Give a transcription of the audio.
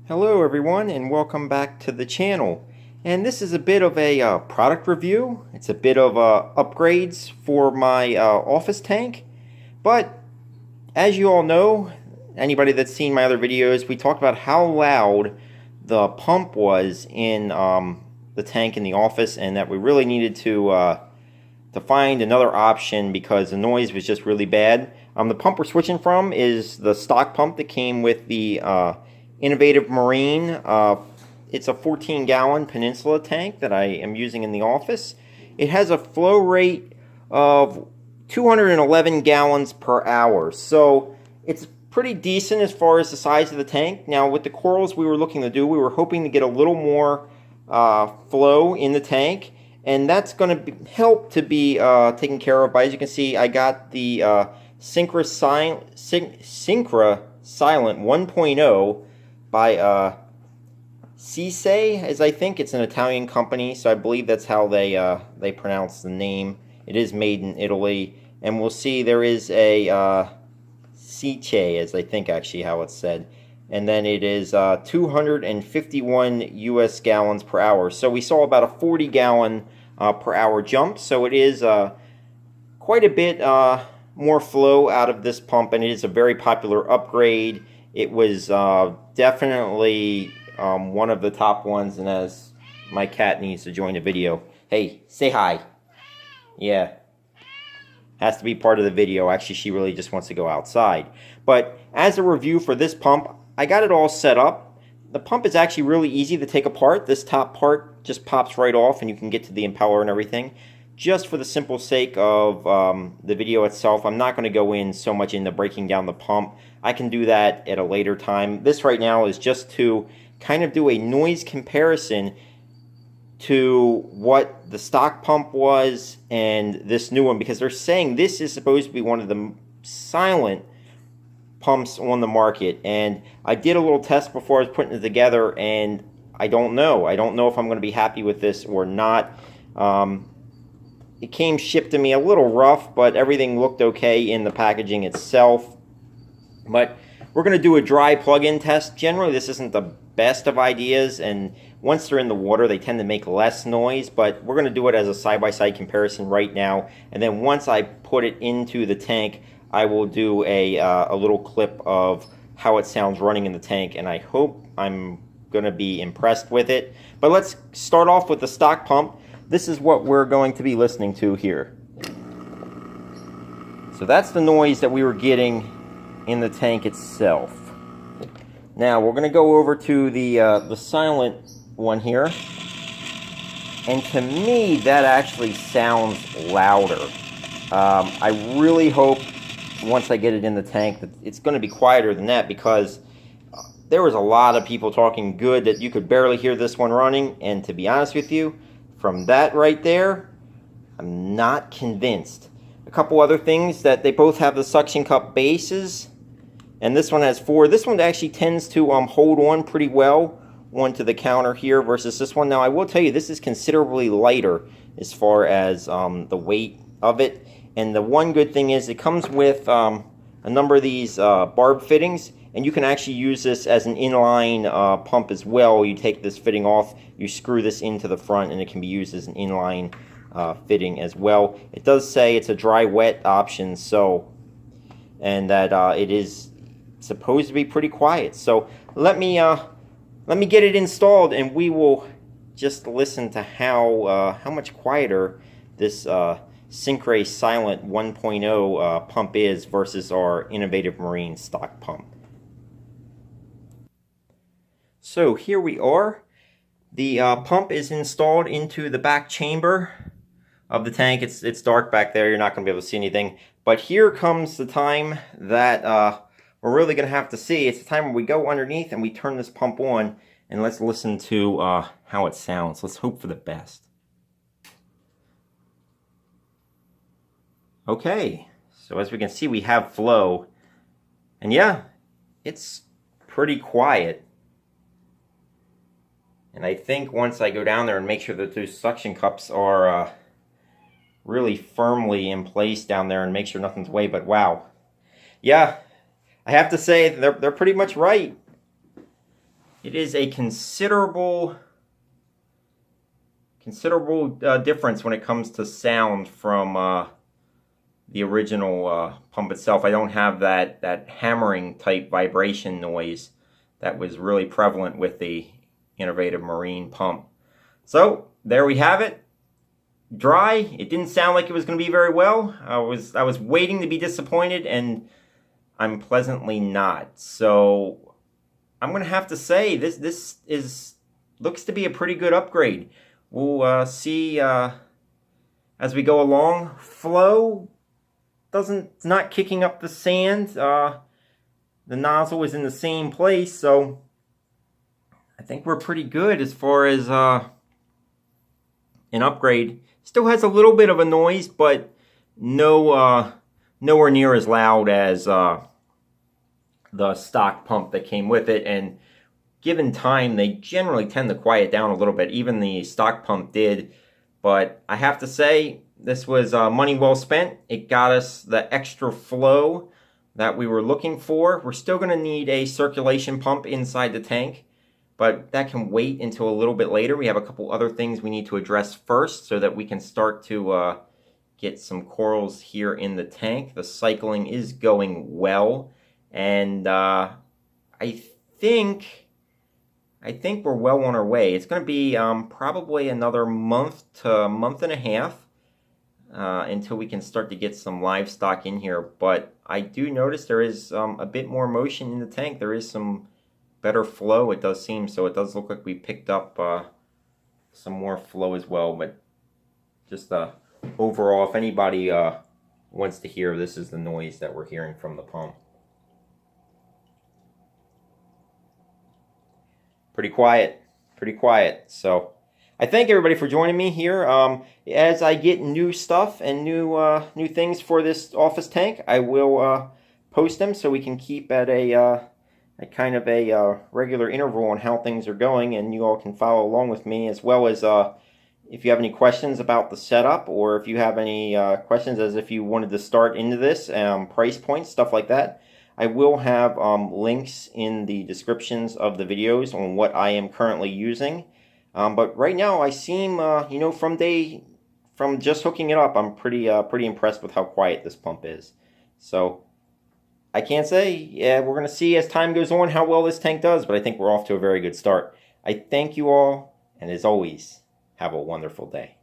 Hello everyone and welcome back to the channel. And this is a bit of a product review. It's a bit of upgrades for my office tank. But as you all know, anybody that's seen my other videos, we talked about how loud the pump was in the tank in the office, and that we really needed to find another option because the noise was just really bad. The pump we're switching from is the stock pump that came with the Innovative Marine. It's a 14-gallon Peninsula tank that I am using in the office. It has a flow rate of 211 gallons per hour, so it's pretty decent as far as the size of the tank. Now, with the corals we were looking to do, we were hoping to get a little more flow in the tank, and that's going to help to be taken care of by, as you can see, I got the Syncra Silent 1.0 by Sicce, as I think. It's an Italian company, so I believe that's how they pronounce the name. It is made in Italy, and we'll see there is a Sicce, as I think actually how it's said, and then it is 251 US gallons per hour. So we saw about a 40 gallon per hour jump, so it is quite a bit more flow out of this pump, and it is a very popular upgrade. It was definitely one of the top ones, and as my cat needs to join the video. Hey, say hi. Yeah. Has to be part of the video. Actually, she really just wants to go outside. But as a review for this pump, I got it all set up. The pump is actually really easy to take apart. This top part just pops right off, and you can get to the impeller and everything. Just for the simple sake of the video itself, I'm not going to go in so much into breaking down the pump. I can do that at a later time. This right now is just to kind of do a noise comparison to what the stock pump was and this new one, because they're saying this is supposed to be one of the silent pumps on the market. And I did a little test before I was putting it together, and I don't know. I don't know if I'm going to be happy with this or not. It came shipped to me a little rough, but everything looked okay in the packaging itself. But we're going to do a dry plug-in test. Generally, this isn't the best of ideas, and once they're in the water, they tend to make less noise, but we're going to do it as a side-by-side comparison right now, and then once I put it into the tank, I will do a little clip of how it sounds running in the tank, and I hope I'm going to be impressed with it. But let's start off with the stock pump. This is what we're going to be listening to here. So that's the noise that we were getting in the tank itself. Now we're going to go over to the silent one here, and to me that actually sounds louder. I really hope once I get it in the tank that it's going to be quieter than that, because there was a lot of people talking good that you could barely hear this one running, and to be honest with you, from that right there, I'm not convinced. A couple other things, that they both have the suction cup bases, and this one has 4. This one actually tends to hold on pretty well onto the counter here versus this one. Now, I will tell you, this is considerably lighter as far as the weight of it. And the one good thing is it comes with a number of these barb fittings, and you can actually use this as an inline pump as well. You take this fitting off, you screw this into the front, and it can be used as an inline fitting as well. It does say it's a dry-wet option, so, and that it is supposed to be pretty quiet. So let me get it installed, and we will just listen to how much quieter this Syncra Silent 1.0 pump is versus our Innovative Marine stock pump. So here we are. The pump is installed into the back chamber of the tank. It's dark back there. You're not going to be able to see anything. But here comes the time that we're really going to have to see. It's the time where we go underneath and we turn this pump on, and let's listen to how it sounds. Let's hope for the best. Okay, so as we can see, we have flow, and yeah, it's pretty quiet. And I think once I go down there and make sure that those suction cups are really firmly in place down there and make sure nothing's away, but wow. Yeah, I have to say they're pretty much right. it is a considerable difference when it comes to sound from the original pump itself. I don't have that hammering type vibration noise that was really prevalent with the innovative marine pump. So there we have it. Dry. It didn't sound like it was going to be very well. I was waiting to be disappointed, and I'm pleasantly not. So I'm going to have to say this looks to be a pretty good upgrade. We'll see as we go along. Flow it's not kicking up the sand. The nozzle is in the same place, so I think we're pretty good as far as an upgrade. Still has a little bit of a noise, but nowhere near as loud as the stock pump that came with it. And given time, they generally tend to quiet down a little bit. Even the stock pump did. But I have to say, this was money well spent. It got us the extra flow that we were looking for. We're still going to need a circulation pump inside the tank, but that can wait until a little bit later. We have a couple other things we need to address first so that we can start to get some corals here in the tank. The cycling is going well, and I think we're well on our way. It's going to be probably another month to a month and a half until we can start to get some livestock in here. But I do notice there is a bit more motion in the tank. There is some better flow, it does seem. So it does look like we picked up some more flow as well. But just overall, if anybody wants to hear, this is the noise that we're hearing from the pump. Pretty quiet. So I thank everybody for joining me here. As I get new stuff and new things for this office tank, I will post them so we can keep at a kind of a regular interval on how things are going, and you all can follow along with me, as well as if you have any questions about the setup, or if you have any questions as if you wanted to start into this, price points, stuff like that. I will have links in the descriptions of the videos on what I am currently using. But right now, I seem, from just hooking it up, I'm pretty impressed with how quiet this pump is. So I can't say, yeah, we're going to see as time goes on how well this tank does, but I think we're off to a very good start. I thank you all, and as always, have a wonderful day.